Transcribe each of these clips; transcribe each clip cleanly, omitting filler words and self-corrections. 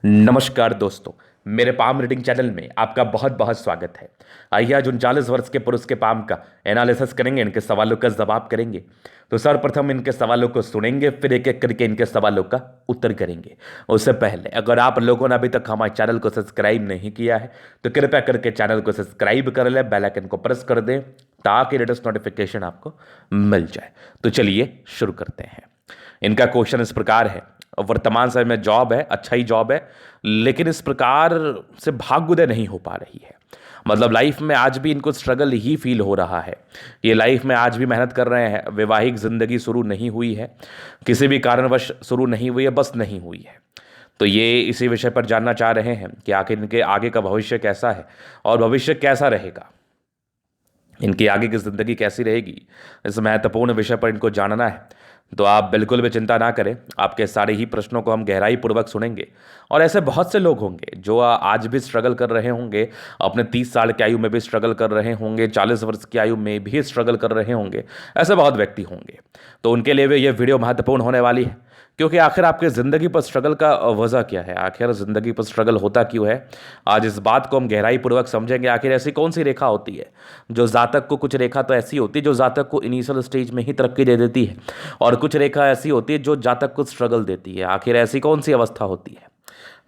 नमस्कार दोस्तों। मेरे पाम रीडिंग चैनल में आपका बहुत बहुत स्वागत है। आइए आज 39 वर्ष के पुरुष के पाम का एनालिसिस करेंगे, इनके सवालों का जवाब करेंगे। तो सर्वप्रथम इनके सवालों को सुनेंगे, फिर एक एक करके इनके सवालों का उत्तर करेंगे। उससे पहले अगर आप लोगों ने अभी तक हमारे चैनल को सब्सक्राइब नहीं किया है तो कृपया करके चैनल को सब्सक्राइब कर ले, बेल आइकन को प्रेस कर दें ताकि लेटेस्ट नोटिफिकेशन आपको मिल जाए। तो चलिए शुरू करते हैं। इनका क्वेश्चन इस प्रकार है, वर्तमान समय में जॉब है, अच्छा ही जॉब है, लेकिन इस प्रकार से भाग्योदय नहीं हो पा रही है। मतलब लाइफ में आज भी इनको स्ट्रगल ही फील हो रहा है। ये लाइफ में आज भी मेहनत कर रहे हैं, वैवाहिक जिंदगी शुरू नहीं हुई है, किसी भी कारणवश शुरू नहीं हुई है, बस नहीं हुई है। तो ये इसी विषय पर जानना चाह रहे हैं कि आखिर इनके आगे का भविष्य कैसा है और भविष्य कैसा रहेगा, इनकी आगे की जिंदगी कैसी रहेगी। इस महत्वपूर्ण विषय पर इनको जानना है तो आप बिल्कुल भी चिंता ना करें। आपके सारे ही प्रश्नों को हम गहराई पूर्वक सुनेंगे और ऐसे बहुत से लोग होंगे जो आज भी स्ट्रगल कर रहे होंगे, अपने 30 साल की आयु में भी स्ट्रगल कर रहे होंगे, 40 वर्ष की आयु में भी स्ट्रगल कर रहे होंगे। ऐसे बहुत व्यक्ति होंगे, तो उनके लिए भी ये वीडियो महत्वपूर्ण होने वाली है। क्योंकि आखिर आपकी ज़िंदगी पर स्ट्रगल का वजह क्या है, आखिर ज़िंदगी पर स्ट्रगल होता क्यों है, आज इस बात को हम गहराई पूर्वक समझेंगे। आखिर ऐसी कौन सी रेखा होती है जो जातक को, कुछ रेखा तो ऐसी होती है जो जातक को इनिशियल स्टेज में ही तरक्की दे देती है, और कुछ रेखा ऐसी होती है जो जातक को स्ट्रगल देती है। आखिर ऐसी कौन सी अवस्था होती है,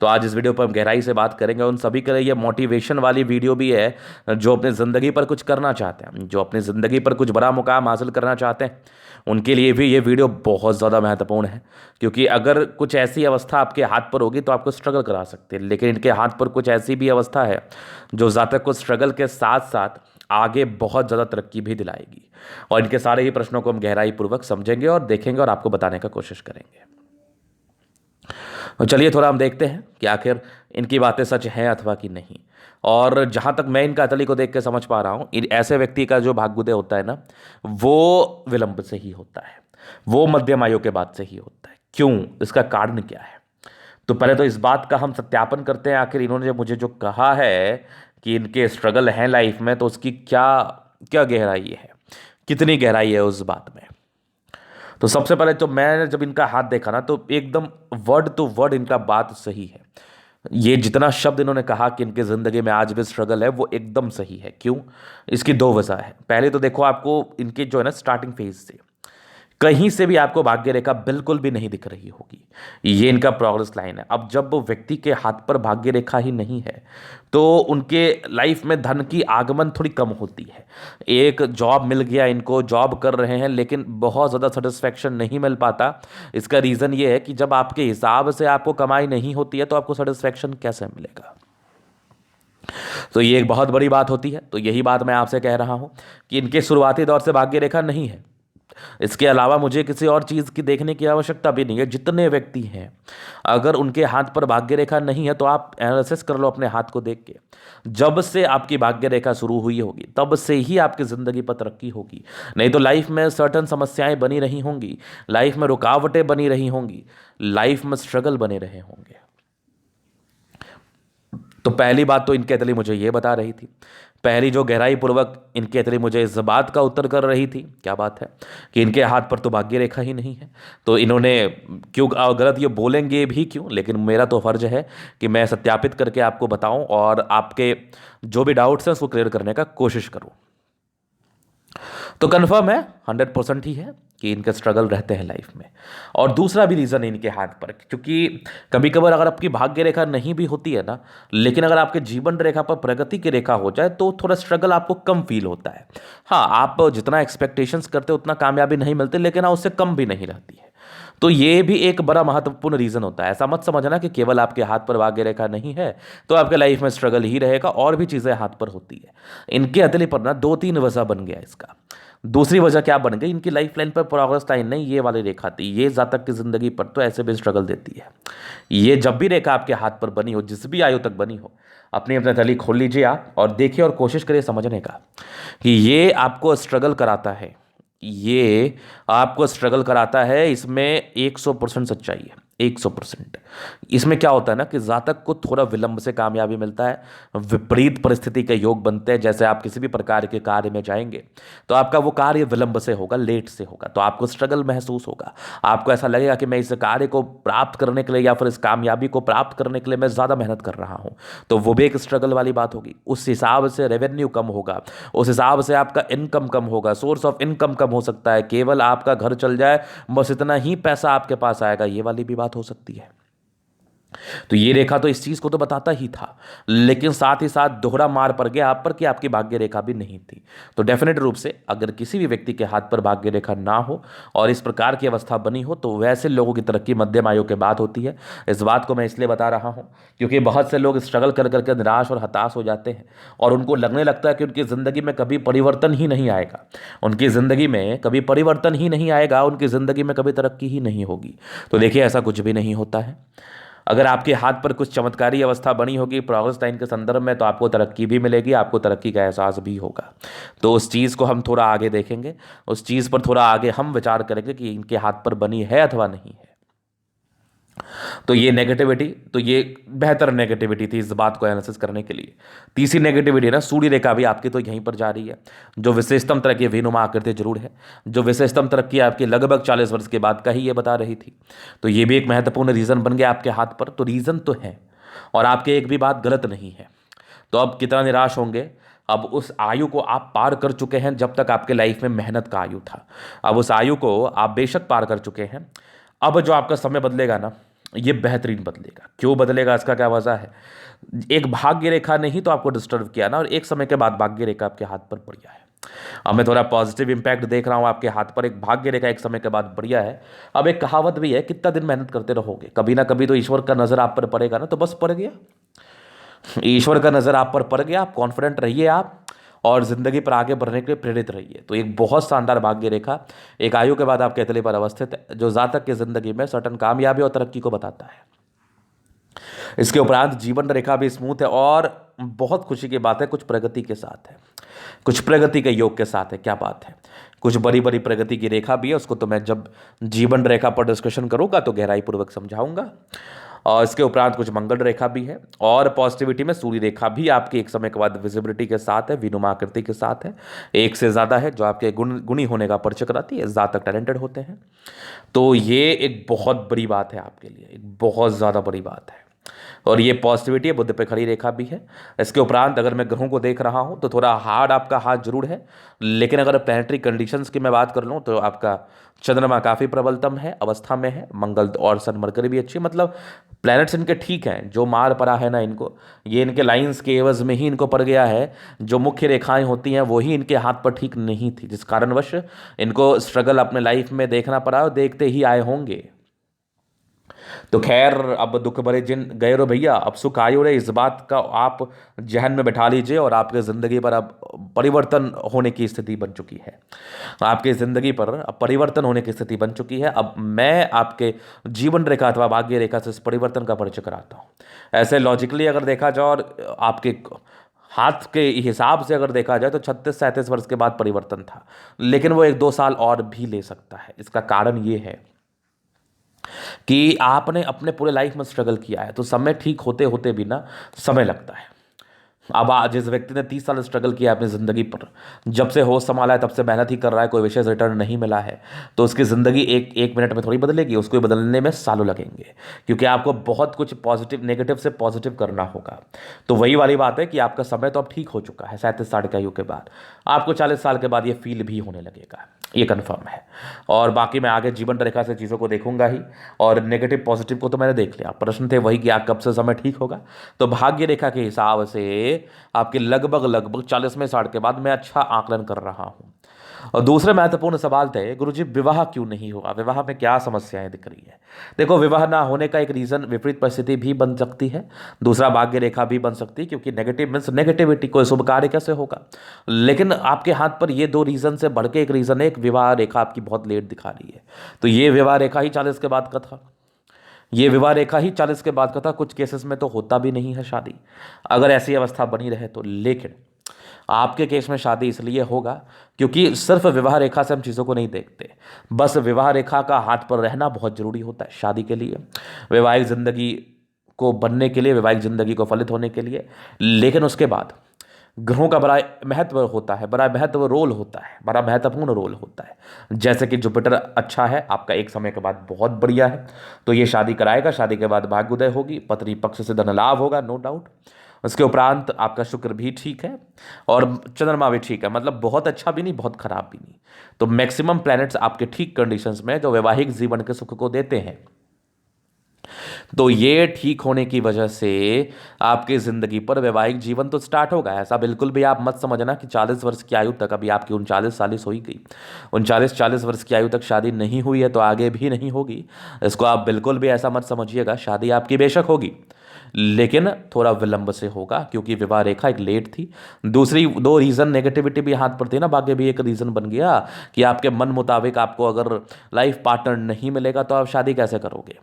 तो आज इस वीडियो पर हम गहराई से बात करेंगे। उन सभी के लिए ये मोटिवेशन वाली वीडियो भी है जो अपनी ज़िंदगी पर कुछ करना चाहते हैं, जो अपनी ज़िंदगी पर कुछ बड़ा मुकाम हासिल करना चाहते हैं, उनके लिए भी ये वीडियो बहुत ज़्यादा महत्वपूर्ण है। क्योंकि अगर कुछ ऐसी अवस्था आपके हाथ पर होगी तो आपको स्ट्रगल करा सकते हैं, लेकिन इनके हाथ पर कुछ ऐसी भी अवस्था है जो जातक को स्ट्रगल के साथ साथ आगे बहुत ज़्यादा तरक्की भी दिलाएगी। और इनके सारे ही प्रश्नों को हम गहराई पूर्वक समझेंगे और देखेंगे और आपको बताने का कोशिश करेंगे। तो चलिए थोड़ा हम देखते हैं कि आखिर इनकी बातें सच हैं अथवा कि नहीं। और जहाँ तक मैं इनका अतली को देख के समझ पा रहा हूँ, ऐसे व्यक्ति का जो भाग्योदय होता है ना, वो विलंब से ही होता है, वो मध्यम आयु के बाद से ही होता है। क्यों, इसका कारण क्या है? तो पहले तो इस बात का हम सत्यापन करते हैं। आखिर इन्होंने मुझे जो कहा है कि इनके स्ट्रगल हैं लाइफ में, तो उसकी क्या क्या गहराई है, कितनी गहराई है उस बात में। तो सबसे पहले तो मैंने जब इनका हाथ देखा ना, तो एकदम वर्ड टू वर्ड इनका बात सही है। ये जितना शब्द इन्होंने कहा कि इनकी ज़िंदगी में आज भी स्ट्रगल है, वो एकदम सही है। क्यों? इसकी दो वजह है। पहले तो देखो, आपको इनके जो है ना स्टार्टिंग फेज से कहीं से भी आपको भाग्य रेखा बिल्कुल भी नहीं दिख रही होगी। ये इनका प्रोग्रेस लाइन है। अब जब वो व्यक्ति के हाथ पर भाग्य रेखा ही नहीं है तो उनके लाइफ में धन की आगमन थोड़ी कम होती है। एक जॉब मिल गया इनको, जॉब कर रहे हैं, लेकिन बहुत ज़्यादा सेटिस्फैक्शन नहीं मिल पाता। इसका रीज़न ये है कि जब आपके हिसाब से आपको कमाई नहीं होती है तो आपको सेटिस्फैक्शन कैसे मिलेगा। तो ये एक बहुत बड़ी बात होती है। तो यही बात मैं आपसे कह रहा हूँ कि इनके शुरुआती दौर से भाग्य रेखा नहीं है। इसके अलावा मुझे किसी और चीज़ की देखने की आवश्यकता भी नहीं है। जितने व्यक्ति हैं, अगर उनके हाथ पर भाग्य रेखा नहीं है तो आप एनालिसिस कर लो अपने हाथ को देख के। जब से आपकी भाग्य रेखा शुरू हुई होगी तब से ही आपकी ज़िंदगी पर तरक्की होगी। नहीं तो लाइफ में सर्टन समस्याएं बनी रही होंगी, लाइफ में रुकावटें बनी रही होंगी, लाइफ में स्ट्रगल बने रहे होंगे। तो पहली बात तो इनके अतली मुझे ये बता रही थी, पहली जो गहराई पूर्वक इनके अतली मुझे इस बात का उत्तर कर रही थी, क्या बात है कि इनके हाथ पर तो भाग्य रेखा ही नहीं है। तो इन्होंने क्यों गलत ये बोलेंगे भी क्यों, लेकिन मेरा तो फर्ज है कि मैं सत्यापित करके आपको बताऊं और आपके जो भी डाउट्स हैं उसको क्लियर करने का कोशिश करूं। तो कंफर्म है, 100% ही है कि इनके स्ट्रगल रहते हैं लाइफ में। और दूसरा भी रीज़न है इनके हाथ पर, क्योंकि कभी कभार अगर आपकी भाग्य रेखा नहीं भी होती है ना, लेकिन अगर आपके जीवन रेखा पर प्रगति की रेखा हो जाए तो थोड़ा स्ट्रगल आपको कम फील होता है। हाँ, आप जितना एक्सपेक्टेशंस करते हो उतना कामयाबी नहीं मिलती, लेकिन हाँ उससे कम भी नहीं रहती है। तो ये भी एक बड़ा महत्वपूर्ण रीज़न होता है। ऐसा मत समझना कि केवल आपके हाथ पर भाग्य रेखा नहीं है तो आपके लाइफ में स्ट्रगल ही रहेगा, और भी चीज़ें हाथ पर होती है। इनके हथेली पर ना 2-3 वजह बन गया इसका। दूसरी वजह क्या बन गई, इनकी लाइफ लाइन पर प्रोग्रेस लाइन नहीं, ये वाली रेखा थी। ये जातक की जिंदगी पर तो ऐसे भी स्ट्रगल देती है। ये जब भी रेखा आपके हाथ पर बनी हो, जिस भी आयु तक बनी हो, अपनी अपनी तली खोल लीजिए आप और देखिए और कोशिश करिए समझने का कि ये आपको स्ट्रगल कराता है। ये आपको स्ट्रगल कराता है, इसमें 100% सच्चाई है। 100%। इसमें क्या होता है ना कि जातक को थोड़ा विलंब से कामयाबी मिलता है, विपरीत परिस्थिति के योग बनते हैं। जैसे आप किसी भी प्रकार के कार्य में जाएंगे तो आपका वो कार्य विलंब से होगा, लेट से होगा, तो आपको स्ट्रगल महसूस होगा। आपको ऐसा लगेगा कि मैं इस कार्य को प्राप्त करने के लिए या फिर इस कामयाबी को प्राप्त करने के लिए मैं ज़्यादा मेहनत कर रहा हूँ, तो वो भी एक स्ट्रगल वाली बात होगी। उस हिसाब से रेवेन्यू कम होगा, उस हिसाब से आपका इनकम कम होगा, सोर्स ऑफ इनकम कम हो सकता है, केवल आपका घर चल जाए बस इतना ही पैसा आपके पास आएगा, ये वाली भी बात हो सकती है। तो ये रेखा तो इस चीज को तो बताता ही था, लेकिन साथ ही साथ दोहरा मार पड़ गया आप पर कि आपकी भाग्य रेखा भी नहीं थी। तो डेफिनेट रूप से अगर किसी भी व्यक्ति के हाथ पर भाग्य रेखा ना हो और इस प्रकार की अवस्था बनी हो तो वैसे लोगों की तरक्की मध्यम आयु के बाद होती है। इस बात को मैं इसलिए बता रहा हूं क्योंकि बहुत से लोग स्ट्रगल कर करके निराश और हताश हो जाते हैं और उनको लगने लगता है कि उनकी जिंदगी में कभी परिवर्तन ही नहीं आएगा, उनकी जिंदगी में कभी परिवर्तन ही नहीं आएगा, उनकी जिंदगी में कभी तरक्की ही नहीं होगी। तो देखिए, ऐसा कुछ भी नहीं होता है। अगर आपके हाथ पर कुछ चमत्कारी अवस्था बनी होगी प्रोग्रेस टाइम के संदर्भ में तो आपको तरक्की भी मिलेगी, आपको तरक्की का एहसास भी होगा। तो उस चीज़ को हम थोड़ा आगे देखेंगे, उस चीज़ पर थोड़ा आगे हम विचार करेंगे कि इनके हाथ पर बनी है अथवा नहीं है। तो ये नेगेटिविटी, तो ये बेहतर नेगेटिविटी थी इस बात को एनालिसिस करने के लिए। तीसरी नेगेटिविटी ना, सूर्य रेखा भी आपकी तो यहीं पर जा रही है, जो विशेषतम तरह की वेनुमा आकृति जरूर है, जो विशेषतम तरक्की आपकी लगभग 40 वर्ष के बाद का ही ये बता रही थी। तो ये भी एक महत्वपूर्ण रीज़न बन गया आपके हाथ पर। तो रीज़न तो है और आपके एक भी बात गलत नहीं है। तो अब कितना निराश होंगे, अब उस आयु को आप पार कर चुके हैं जब तक आपके लाइफ में मेहनत का आयु था, अब उस आयु को आप बेशक पार कर चुके हैं। अब जो आपका समय बदलेगा ना, ये बेहतरीन बदलेगा। क्यों बदलेगा, इसका क्या वजह है? एक भाग्य रेखा ने ही तो आपको डिस्टर्ब किया ना, और एक समय के बाद भाग्य रेखा आपके हाथ पर बढ़िया है। अब मैं थोड़ा पॉजिटिव इंपैक्ट देख रहा हूं आपके हाथ पर, एक भाग्य रेखा एक समय के बाद बढ़िया है। अब एक कहावत भी है, कितना दिन मेहनत करते रहोगे, कभी ना कभी तो ईश्वर का नजर आप पर पड़ेगा ना, तो बस पड़ गया, ईश्वर का नजर आप पर पड़ गया। आप कॉन्फिडेंट रहिए आप, और जिंदगी पर आगे बढ़ने के लिए प्रेरित रहिए। तो एक बहुत शानदार भाग्य रेखा एक आयु के बाद आपके हथेली पर अवस्थित है, जो जातक की जिंदगी में सर्टन कामयाबी और तरक्की को बताता है। इसके उपरांत जीवन रेखा भी स्मूथ है और बहुत खुशी की बात है, कुछ प्रगति के साथ है, कुछ प्रगति के योग के साथ है। क्या बात है, कुछ बड़ी बड़ी प्रगति की रेखा भी है, उसको तो मैं जब जीवन रेखा पर डिस्कशन करूंगा तो गहराई पूर्वक समझाऊंगा। और इसके उपरांत कुछ मंगल रेखा भी है, और पॉजिटिविटी में सूर्य रेखा भी आपकी एक समय के बाद विजिबिलिटी के साथ है, विनुमा आकृति के साथ है, एक से ज़्यादा है, जो आपके गुणी होने का परिचय कराती है, ज़्यादा टैलेंटेड होते हैं। तो ये एक बहुत बड़ी बात है आपके लिए, एक बहुत ज़्यादा बड़ी बात है। और ये पॉजिटिविटी है, बुध पे खड़ी रेखा भी है। इसके उपरांत अगर मैं ग्रहों को देख रहा हूं तो थोड़ा हार्ड आपका हाथ जरूर है, लेकिन अगर प्लैनेटरी कंडीशंस की मैं बात कर लूं तो आपका चंद्रमा काफ़ी प्रबलतम है अवस्था में है, मंगल और सन मरकरी भी अच्छी, मतलब प्लैनेट्स इनके ठीक हैं। जो मार पड़ा है ना इनको, ये इनके लाइंस के एवज में ही इनको पड़ गया है। जो मुख्य रेखाएं होती हैं वही इनके हाथ पर ठीक नहीं थी, जिस कारणवश इनको स्ट्रगल अपने लाइफ में देखना पड़ा और देखते ही आए होंगे। तो खैर, अब दुख भरे जिन गए रो भैया, अब सुख आयो रे, इस बात का आप जहन में बैठा लीजिए। और आपकी ज़िंदगी पर अब परिवर्तन होने की स्थिति बन चुकी है, आपकी ज़िंदगी पर अब परिवर्तन होने की स्थिति बन चुकी है। अब मैं आपके जीवन रेखा अथवा भाग्य रेखा से इस परिवर्तन का परिचय कराता हूँ। ऐसे लॉजिकली अगर देखा जाए और आपके हाथ के हिसाब से अगर देखा जाए तो 36-37 वर्ष के बाद परिवर्तन था, लेकिन वो 1-2 साल और भी ले सकता है। इसका कारण ये है कि आपने अपने पूरे लाइफ में स्ट्रगल किया है, तो समय ठीक होते होते भी ना समय लगता है। अब आज जिस व्यक्ति ने 30 साल स्ट्रगल किया अपनी ज़िंदगी पर, जब से होश संभाला है तब से मेहनत ही कर रहा है, कोई विशेष रिटर्न नहीं मिला है, तो उसकी ज़िंदगी एक एक मिनट में थोड़ी बदलेगी, उसको बदलने में सालों लगेंगे, क्योंकि आपको बहुत कुछ पॉजिटिव नेगेटिव से पॉजिटिव करना होगा। तो वही वाली बात है कि आपका समय तो अब ठीक हो चुका है 37 साल की आयु के बाद, आपको 40 साल के बाद ये फील भी होने लगेगा, ये कन्फर्म है। और बाकी मैं आगे जीवन रेखा से चीज़ों को देखूंगा ही, और नेगेटिव पॉजिटिव को तो मैंने देख लिया। प्रश्न थे वही कि आप कब से समय ठीक होगा, तो भाग्य रेखा के हिसाब से आपके लगभग 40वें साल के बाद मैं अच्छा आकलन कर रहा हूं। और दूसरे महत्वपूर्ण सवाल थे, गुरुजी विवाह क्यों नहीं हुआ, विवाह में क्या समस्याएं दिख रही है? देखो, विवाह ना होने का एक रीजन विपरीत परिस्थिति भी बन सकती है, दूसरा भाग्य रेखा भी बन सकती है, क्योंकि नेगेटिव मीन्स नेगेटिविटी, कोई शुभ कार्य कैसे होगा। लेकिन आपके हाथ पर ये 2 रीजन से बढ़ के एक रीजन है, एक विवाह रेखा आपकी बहुत लेट दिखा रही है। तो ये विवाह रेखा ही 40 के बाद का था, ये विवाह रेखा ही 40 के बाद का था। कुछ केसेस में तो होता भी नहीं है शादी, अगर ऐसी अवस्था बनी रहे तो। लेकिन आपके केस में शादी इसलिए होगा क्योंकि सिर्फ विवाह रेखा से हम चीज़ों को नहीं देखते, बस विवाह रेखा का हाथ पर रहना बहुत ज़रूरी होता है शादी के लिए, वैवाहिक ज़िंदगी को बनने के लिए, वैवाहिक ज़िंदगी को फलित होने के लिए। लेकिन उसके बाद ग्रहों का बड़ा महत्व होता है, बड़ा महत्व रोल होता है, बड़ा महत्वपूर्ण रोल होता है। जैसे कि जुपिटर अच्छा है आपका, एक समय के बाद बहुत बढ़िया है, तो ये शादी कराएगा, शादी के बाद भाग्योदय होगी, पत्नी पक्ष से धन लाभ होगा, नो डाउट। उसके उपरांत आपका शुक्र भी ठीक है और चंद्रमा भी ठीक है, मतलब बहुत अच्छा भी नहीं बहुत खराब भी नहीं। तो मैक्सिमम प्लैनेट्स आपके ठीक कंडीशंस में जो वैवाहिक जीवन के सुख को देते हैं। तो ये ठीक होने की वजह से आपकी जिंदगी पर वैवाहिक जीवन तो स्टार्ट होगा। ऐसा बिल्कुल भी आप मत समझना कि 40 वर्ष की आयु तक, अभी आपकी 39 हो ही गई, 39-40 वर्ष की आयु तक शादी नहीं हुई है तो आगे भी नहीं होगी। इसको आप बिल्कुल भी ऐसा मत समझिएगा। शादी आपकी बेशक होगी लेकिन थोड़ा विलंब से होगा क्योंकि विवाह रेखा एक लेट थी। दूसरी दो रीज़न नेगेटिविटी भी हाथ पर थी ना, भाग्य भी एक रीज़न बन गया कि आपके मन मुताबिक आपको अगर लाइफ पार्टनर नहीं मिलेगा तो आप शादी कैसे करोगे।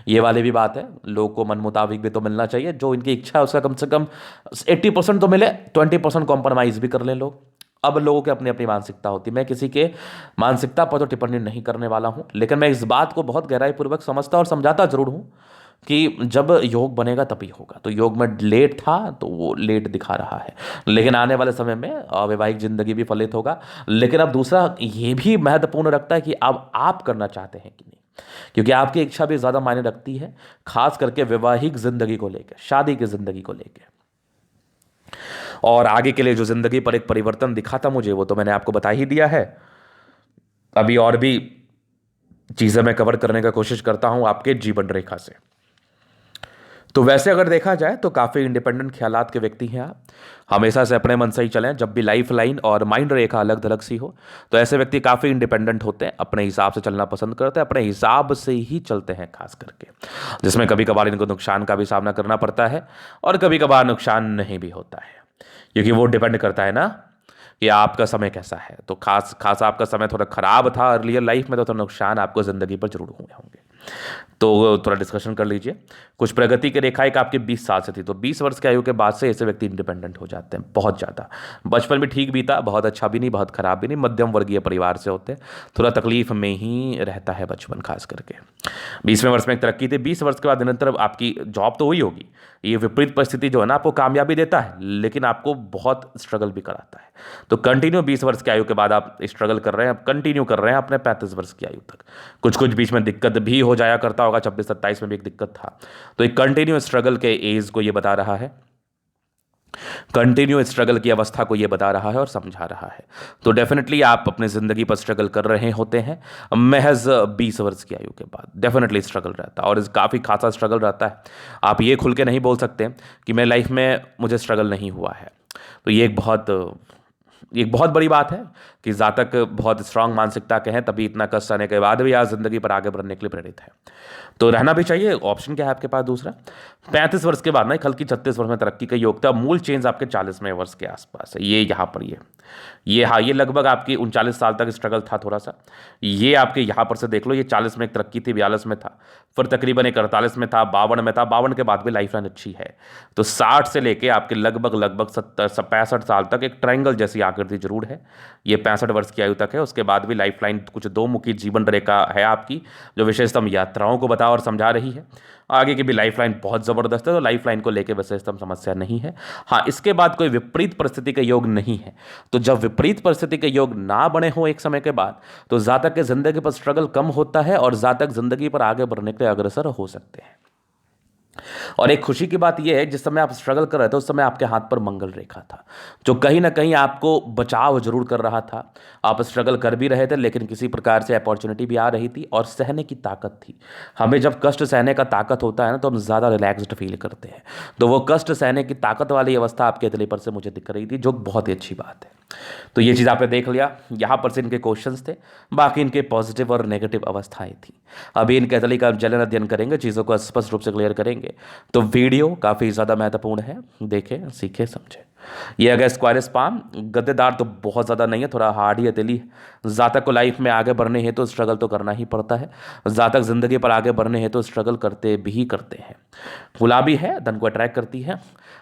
ये वाली भी बात है, लोग को मन मुताबिक भी तो मिलना चाहिए, जो इनकी इच्छा है उसका कम से कम 80% तो मिले, 20% कॉम्प्रोमाइज़ भी कर लें लोग। अब लोगों की अपनी अपनी मानसिकता होती है, मैं किसी के मानसिकता पर तो टिप्पणी नहीं करने वाला हूं, लेकिन मैं इस बात को बहुत गहराई पूर्वक समझता और समझाता जरूर हूं कि जब योग बनेगा तभी होगा। तो योग में लेट था तो वो लेट दिखा रहा है, लेकिन आने वाले समय में वैवाहिक जिंदगी भी फलित होगा। लेकिन अब दूसरा ये भी महत्वपूर्ण रखता है कि अब आप करना चाहते हैं कि नहीं, क्योंकि आपकी इच्छा भी ज़्यादा मायने रखती है, खास करके वैवाहिक जिंदगी को लेकर, शादी की जिंदगी को लेकर। और आगे के लिए जो जिंदगी पर एक परिवर्तन दिखा था मुझे, वो तो मैंने आपको बता ही दिया है। अभी और भी चीज़ें मैं कवर करने का कोशिश करता हूं आपके जीवन रेखा से। तो वैसे अगर देखा जाए तो काफ़ी इंडिपेंडेंट ख्यालात के व्यक्ति हैं आप, हमेशा से अपने मन से ही चलें। जब भी लाइफ लाइन और माइंड रेखा अलग थलग सी हो तो ऐसे व्यक्ति काफ़ी इंडिपेंडेंट होते हैं, अपने हिसाब से चलना पसंद करते हैं, अपने हिसाब से ही चलते हैं खास करके, जिसमें कभी कभार इनको नुकसान का भी सामना करना पड़ता है और कभी कभार नुकसान नहीं भी होता है, क्योंकि वो डिपेंड करता है ना कि आपका समय कैसा है। तो खास आपका समय थोड़ा खराब था अर्लियर लाइफ में, तो थोड़ा नुकसान आपको ज़िंदगी पर जरूर हुए होंगे। तो थोड़ा डिस्कशन कर लीजिए। कुछ प्रगति की रेखा एक आपके 20 साल से थी, तो 20 वर्ष की आयु के बाद से ऐसे व्यक्ति इंडिपेंडेंट हो जाते हैं बहुत ज़्यादा। बचपन भी ठीक बीता, बहुत अच्छा भी नहीं बहुत ख़राब भी नहीं, मध्यम वर्गीय परिवार से होते हैं, थोड़ा तकलीफ में ही रहता है बचपन खास करके। 20वें वर्ष में एक तरक्की थी, 20 वर्ष के बाद निरंतर आपकी जॉब तो हुई होगी। ये विपरीत परिस्थिति जो है ना आपको कामयाबी देता है लेकिन आपको बहुत स्ट्रगल भी कराता है। तो कंटिन्यू 20 वर्ष की आयु के बाद आप स्ट्रगल कर रहे हैं, आप कंटिन्यू कर रहे हैं अपने 35 वर्ष की आयु तक। कुछ कुछ बीच में दिक्कत भी हो जाया करता होगा, 26-27 में भी एक दिक्कत था। तो एक कंटिन्यू स्ट्रगल के एज को ये बता रहा है, कंटिन्यू स्ट्रगल की अवस्था को ये बता रहा है और समझा रहा है। तो डेफिनेटली आप अपने ज़िंदगी पर स्ट्रगल कर रहे होते हैं। महज 20 वर्ष की आयु के बाद डेफिनेटली स्ट्रगल रहता है और काफ़ी खासा स्ट्रगल रहता है। आप ये खुल के नहीं बोल सकते कि मैं लाइफ में मुझे स्ट्रगल नहीं हुआ है। तो ये एक बहुत बड़ी बात है कि जातक बहुत स्ट्रांग मानसिकता के हैं, तभी इतना कष्ट आने के बाद भी आज ज़िंदगी पर आगे बढ़ने के लिए प्रेरित है। तो रहना भी चाहिए। ऑप्शन क्या है आपके पास दूसरा, 35 वर्ष के बाद ना हल्की 36 वर्ष में तरक्की का योग था। मूल चेंज आपके 40वें वर्ष के आसपास है, ये यहाँ पर ये लगभग आपकी 39 साल तक स्ट्रगल था थोड़ा सा। ये आपके यहाँ पर से देख लो, ये 40 में एक तरक्की थी, 42 में था, फिर तकरीबन एक 48 में था, 52 में था, 52 के बाद भी लाइफ लाइन अच्छी है। तो 60 से लेके आपके लगभग 65 साल तक एक ट्रायंगल जैसी आकृति जरूर है। ये 65 वर्ष की आयु तक है। उसके बाद भी लाइफ लाइन कुछ दो मुखी जीवन रेखा है आपकी, जो विशेषतम यात्राओं को बता और समझा रही है। आगे की भी लाइफ लाइन बहुत ज़बरदस्त है, तो लाइफ लाइन को लेकर विशेषतम समस्या नहीं है। हाँ, इसके बाद कोई विपरीत परिस्थिति के योग नहीं है। तो जब विपरीत परिस्थिति के योग ना बने हो एक समय के बाद, तो जातक के जिंदगी पर स्ट्रगल कम होता है और जातक जिंदगी पर आगे बढ़ने के लिए अग्रसर हो सकते हैं। और एक खुशी की बात यह है, जिस समय आप स्ट्रगल कर रहे थे उस समय आपके हाथ पर मंगल रेखा था, जो कहीं ना कहीं आपको बचाव जरूर कर रहा था। आप स्ट्रगल कर भी रहे थे लेकिन किसी प्रकार से अपॉर्चुनिटी भी आ रही थी और सहने की ताकत थी। हमें जब कष्ट सहने का ताकत होता है ना, तो हम ज़्यादा रिलैक्स्ड फील करते हैं। तो वो कष्ट सहने की ताकत वाली अवस्था आपके दिल पर से मुझे दिख रही थी, जो बहुत ही अच्छी बात है। तो ये चीज़ आपने देख लिया। यहाँ पर से इनके क्वेश्चंस थे, बाकी इनके पॉजिटिव और नेगेटिव अवस्थाएं थी। अभी इनके तली का जलन अध्ययन करेंगे, चीज़ों को स्पष्ट रूप से क्लियर करेंगे। तो वीडियो काफ़ी ज़्यादा महत्वपूर्ण है, देखें, सीखें, समझें। ये अगर स्क्वायरस पाम गद्देदार तो बहुत ज़्यादा नहीं है, थोड़ा हार्ड ही हथेली है। जातक को लाइफ में आगे बढ़ने है तो स्ट्रगल तो करना ही पड़ता है। जातक ज़िंदगी पर आगे बढ़ने है तो स्ट्रगल करते भी करते हैं। गुलाबी है, धन को अट्रैक्ट करती है।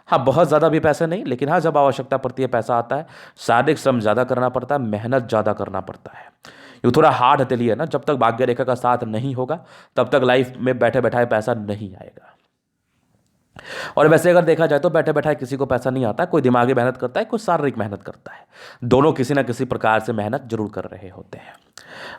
हाँ, बहुत ज़्यादा भी पैसे नहीं, लेकिन हाँ, जब आवश्यकता पड़ती है पैसा आता है। शारीरिक श्रम ज़्यादा करना पड़ता है, मेहनत ज़्यादा करना पड़ता है। ये थोड़ा हार्ड हथेली है ना, जब तक भाग्य रेखा का साथ नहीं होगा तब तक लाइफ में बैठे बैठाए पैसा नहीं आएगा। और वैसे अगर देखा जाए तो बैठे बैठाए किसी को पैसा नहीं आता, कोई दिमागी मेहनत करता है, कोई शारीरिक मेहनत करता है। दोनों किसी ना किसी प्रकार से मेहनत जरूर कर रहे होते हैं।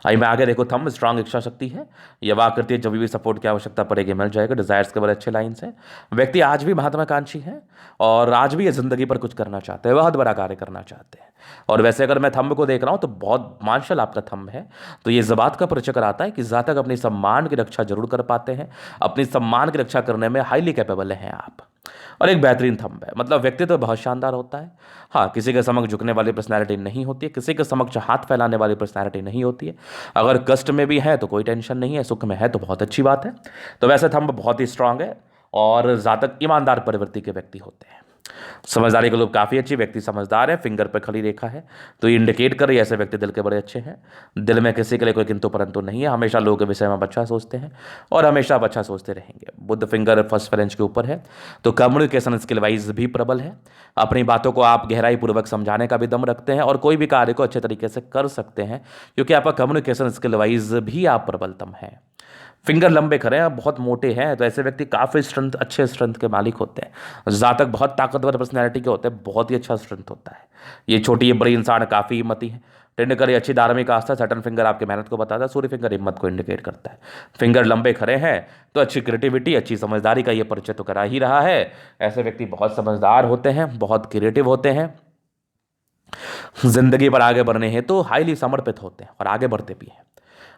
आई में आगे देखो, थंब स्ट्रांग इच्छा शक्ति है। यह वाह करती है, जब भी सपोर्ट की आवश्यकता पड़ेगी मिल जाएगा। डिजायर्स के बड़े अच्छे लाइन्स हैं। व्यक्ति आज भी महत्वाकांक्षी है और आज भी ये जिंदगी पर कुछ करना चाहते हैं, बहुत बड़ा कार्य करना चाहते हैं। और वैसे अगर मैं थंब को देख रहा हूं तो बहुत मार्शल आपका थंब है, तो ये इस बात का परिचय कराता है कि जातक अपनी सम्मान की रक्षा जरूर कर पाते हैं। अपनी सम्मान की रक्षा करने में हाईली कैपेबल हैं आप। और एक बेहतरीन थंब है, मतलब व्यक्तित्व बहुत शानदार होता है। हाँ, किसी के समक्ष झुकने वाली पर्सनैलिटी नहीं होती है, किसी के समक्ष हाथ फैलाने वाली पर्सनैलिटी नहीं होती है। अगर कष्ट में भी है तो कोई टेंशन नहीं है, सुख में है तो बहुत अच्छी बात है। तो वैसे थंब बहुत ही स्ट्रांग है और जातक ईमानदार प्रवृत्ति के व्यक्ति होते हैं। समझदारी के लोग काफ़ी अच्छी, व्यक्ति समझदार है। फिंगर पर खड़ी रेखा है तो ये इंडिकेट कर रही है ऐसे व्यक्ति दिल के बड़े अच्छे हैं। दिल में किसी के लिए कोई किंतु परंतु नहीं है, हमेशा लोगों के विषय में अच्छा सोचते हैं और हमेशा आप अच्छा सोचते रहेंगे। बुद्ध फिंगर फर्स्ट फ्रेंच के ऊपर है तो कम्युनिकेशन स्किल वाइज भी प्रबल है। अपनी बातों को आप गहराई पूर्वक समझाने का भी दम रखते हैं और कोई भी कार्य को अच्छे तरीके से कर सकते हैं, क्योंकि आपका कम्युनिकेशन स्किल वाइज भी आप प्रबलतम हैं। फिंगर लंबे खड़े हैं, बहुत मोटे हैं, तो ऐसे व्यक्ति काफ़ी स्ट्रेंथ, अच्छे स्ट्रेंथ के मालिक होते हैं। जातक बहुत ताकतवर पर्सनैलिटी के होते हैं, बहुत ही अच्छा स्ट्रेंथ होता है। ये छोटी ये बड़ी इंसान काफ़ी हिम्मती है। टेंडकर ये अच्छी धार्मिक आस्था। सैटर्न फिंगर आपकी मेहनत को बताता है, सूर्य फिंगर हिम्मत को इंडिकेट करता है। फिंगर लंबे खड़े हैं तो अच्छी क्रिएटिविटी, अच्छी समझदारी का ये परिचय तो करा ही रहा है। ऐसे व्यक्ति बहुत समझदार होते हैं, बहुत क्रिएटिव होते हैं। जिंदगी पर आगे बढ़ने हैं तो हाईली समर्पित होते हैं और आगे बढ़ते भी हैं।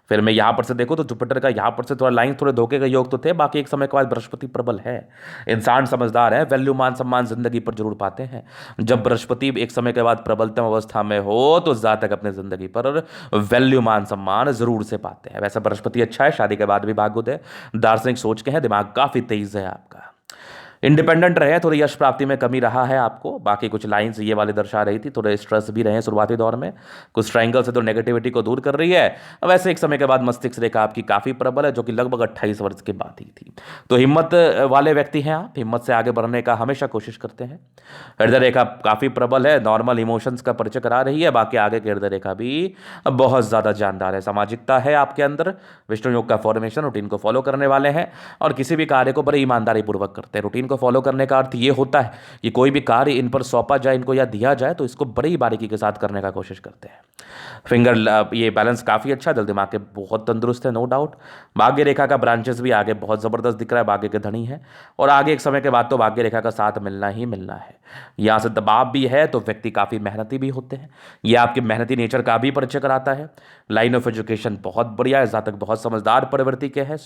फिर मैं यहाँ पर से देखो तो जुपिटर का यहाँ पर से थोड़ा लाइन, थोड़े धोखे का योग तो थे, बाकी एक समय के बाद बृहस्पति प्रबल है। इंसान समझदार है, वैल्यू मान सम्मान जिंदगी पर जरूर पाते हैं। जब बृहस्पति एक समय के बाद प्रबलतम अवस्था में हो तो जातक अपने जिंदगी पर वैल्यू मान सम्मान जरूर से पाते हैं। वैसे बृहस्पति अच्छा है, शादी के बाद भी भाग्योदय, दार्शनिक सोच के हैं, दिमाग काफी तेज है आपका। इंडिपेंडेंट रहे, थोड़ी यश प्राप्ति में कमी रहा है आपको। बाकी कुछ लाइंस ये वाले दर्शा रही थी, थोड़े स्ट्रेस भी रहे शुरुआती दौर में, कुछ ट्रायंगल से तो नेगेटिविटी को दूर कर रही है। वैसे एक समय के बाद मस्तिष्क रेखा आपकी काफ़ी प्रबल है, जो कि लगभग 28 वर्ष के बाद ही थी। तो हिम्मत वाले व्यक्ति हैं आप, हिम्मत से आगे बढ़ने का हमेशा कोशिश करते हैं। हृदय रेखा काफ़ी प्रबल है, नॉर्मल इमोशंस का परिचय करा रही है। बाकी आगे की हृदय रेखा भी बहुत ज़्यादा जानदार है। सामाजिकता है आपके अंदर, विष्णु योग का फॉर्मेशन, रूटीन को फॉलो करने वाले हैं और किसी भी कार्य को बड़े ईमानदारी पूर्वक करते हैं। रूटीन को फॉलो करने का अर्थ ये होता है कि कोई भी कार्य इन पर सौंपा जाए, इनको या दिया जाए, तो इसको बड़ी बारीकी के साथ करने का कोशिश करते हैं। फिंगर ये बैलेंस काफ़ी अच्छा, दिल दिमाग के बहुत तंदुरुस्त है, नो डाउट। भाग्य रेखा का ब्रांचेस भी आगे बहुत ज़बरदस्त दिख रहा है, भाग्य के धनी है। और आगे एक समय के बाद तो भाग्य रेखा का साथ मिलना ही मिलना है। यहाँ से दबाव भी है तो व्यक्ति काफ़ी मेहनती भी होते हैं, ये आपके मेहनती नेचर का भी परिचय कराता है। लाइन ऑफ एजुकेशन बहुत बढ़िया है, जातक बहुत समझदार प्रवृत्ति के हैं।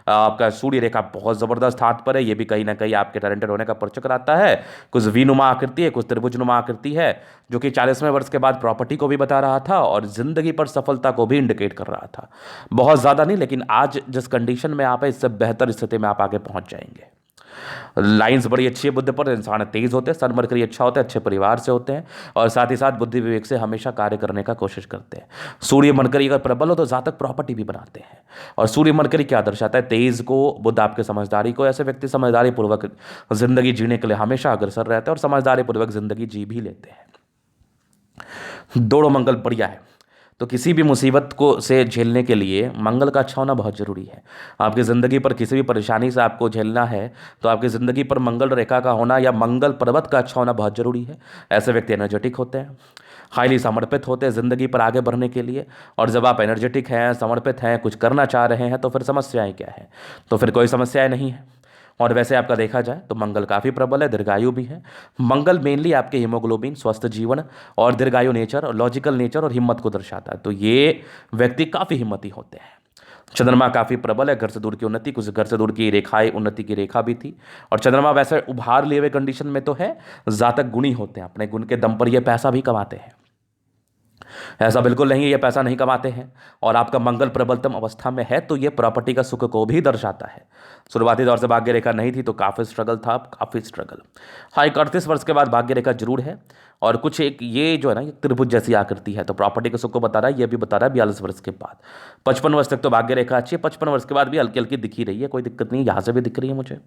आपका सूर्य रेखा बहुत ज़बरदस्त हाथ पर है, ये भी कहीं ना कहीं आपके टैलेंटेड होने का परिचय कराता है। कुछ वीनुमा आकृति है, कुछ त्रिभुजनुमा आकृति है, जो कि 40वें वर्ष के बाद प्रॉपर्टी को भी बता रहा था और जिंदगी पर सफलता को भी इंडिकेट कर रहा था। बहुत ज़्यादा नहीं, लेकिन आज जिस कंडीशन में आप है, इससे बेहतर स्थिति में आप आगे पहुंच जाएंगे। लाइंस बड़ी अच्छी है बुद्ध पर, इंसान तेज होते हैं, सन मरकरी अच्छा होता है, अच्छे परिवार से होते हैं और साथ ही साथ बुद्धि विवेक से हमेशा कार्य करने का कोशिश करते हैं। सूर्य मरकरी अगर प्रबल हो तो जातक प्रॉपर्टी भी बनाते हैं। और सूर्य मरकरी क्या दर्शाता है? तेज को, बुद्ध आपके समझदारी को। ऐसे व्यक्ति समझदारी पूर्वक जिंदगी जीने के लिए हमेशा अग्रसर रहते हैं और समझदारी पूर्वक जिंदगी जी भी लेते हैं। दोनों मंगल बढ़िया है, तो किसी भी मुसीबत को से झेलने के लिए मंगल का अच्छा होना बहुत ज़रूरी है। आपकी ज़िंदगी पर किसी भी परेशानी से आपको झेलना है तो आपकी ज़िंदगी पर मंगल रेखा का होना या मंगल पर्वत का अच्छा होना बहुत ज़रूरी है। ऐसे व्यक्ति एनर्जेटिक होते हैं, हाईली समर्पित होते हैं ज़िंदगी पर आगे बढ़ने के लिए। और जब आप एनर्जेटिक हैं, समर्पित हैं, कुछ करना चाह रहे हैं तो फिर समस्याएँ क्या है? तो फिर कोई समस्याएँ नहीं है। और वैसे आपका देखा जाए तो मंगल काफ़ी प्रबल है, दीर्घायु भी है। मंगल मेनली आपके हीमोग्लोबिन, स्वस्थ जीवन और दीर्घायु नेचर और लॉजिकल नेचर और हिम्मत को दर्शाता है। तो ये व्यक्ति काफ़ी हिम्मती होते हैं। चंद्रमा काफ़ी प्रबल है, घर से दूर की उन्नति, कुछ घर से दूर की रेखाएं उन्नति की रेखा भी थी। और चंद्रमा वैसे उभार लिए हुए कंडीशन में तो है, जातक गुणी होते हैं, अपने गुण के दम पर यह पैसा भी कमाते हैं। ऐसा बिल्कुल नहीं है ये पैसा नहीं कमाते हैं। और आपका मंगल प्रबलतम अवस्था में है तो ये प्रॉपर्टी का सुख को भी दर्शाता है। शुरुआती दौर से भाग्य रेखा नहीं थी तो काफ़ी स्ट्रगल था, काफ़ी स्ट्रगल। हाँ, 31 वर्ष के बाद भाग्य रेखा जरूर है। और कुछ एक ये जो है ना, ये त्रिभुज जैसी आकृति है, तो प्रॉपर्टी के सुख को बता रहा है, ये भी बता रहा है 42 वर्ष के बाद। 55 वर्ष तक तो भाग्य रेखा अच्छी है, 55 वर्ष के बाद भी हल्की हल्की दिख ही रही है, कोई दिक्कत नहीं, यहाँ से भी दिख रही है मुझे,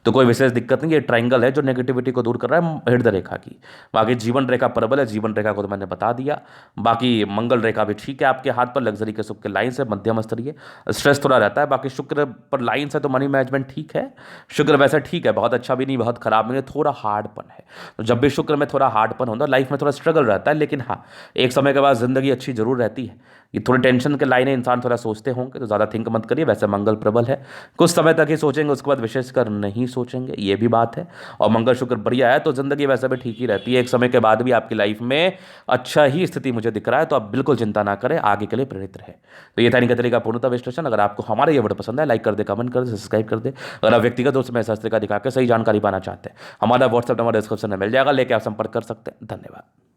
तो कोई विशेष दिक्कत नहीं। ये ट्रायंगल है जो नेगेटिविटी को दूर कर रहा है हृदय रेखा की। बाकी जीवन रेखा प्रबल है, जीवन रेखा को तो मैंने बता दिया। बाकी मंगल रेखा भी ठीक है आपके हाथ पर, लग्जरी के सुख के लाइन से मध्यम स्तरीय, स्ट्रेस थोड़ा रहता है। बाकी शुक्र पर लाइन से तो मनी मैनेजमेंट ठीक है। शुक्र वैसे ठीक है, बहुत अच्छा भी नहीं, बहुत खराब भी नहीं, थोड़ा हार्डपन है। तो जब भी शुक्र में थोड़ा हार्डपन होता है लाइफ में थोड़ा स्ट्रगल रहता है, लेकिन हाँ, एक समय के बाद जिंदगी अच्छी जरूर रहती है। ये थोड़ी टेंशन के लाइनें इंसान थोड़ा सोचते होंगे, तो ज़्यादा थिंक मत करिए। वैसे मंगल प्रबल है, कुछ समय तक ही सोचेंगे, उसके बाद विशेषकर नहीं सोचेंगे, ये भी बात है। और मंगल शुक्र बढ़िया है तो जिंदगी वैसे भी ठीक ही रहती है। एक समय के बाद भी आपकी लाइफ में अच्छा ही स्थिति मुझे दिख रहा है, तो आप बिल्कुल चिंता ना करें, आगे के लिए प्रेरित रहे। तो ये था इनका तरीका पूर्णतः विश्लेषण। अगर आपको हमारा ये वीडियो पसंद है, लाइक कर दे, कमेंट कर दे, सब्सक्राइब कर दे। अगर आप व्यक्तिगत रूप से मैं शास्त्र का दिखा के सही जानकारी पाना चाहते हैं, हमारा व्हाट्सएप नंबर डिस्क्रिप्शन में मिल जाएगा, लेके आप संपर्क कर सकते हैं। धन्यवाद।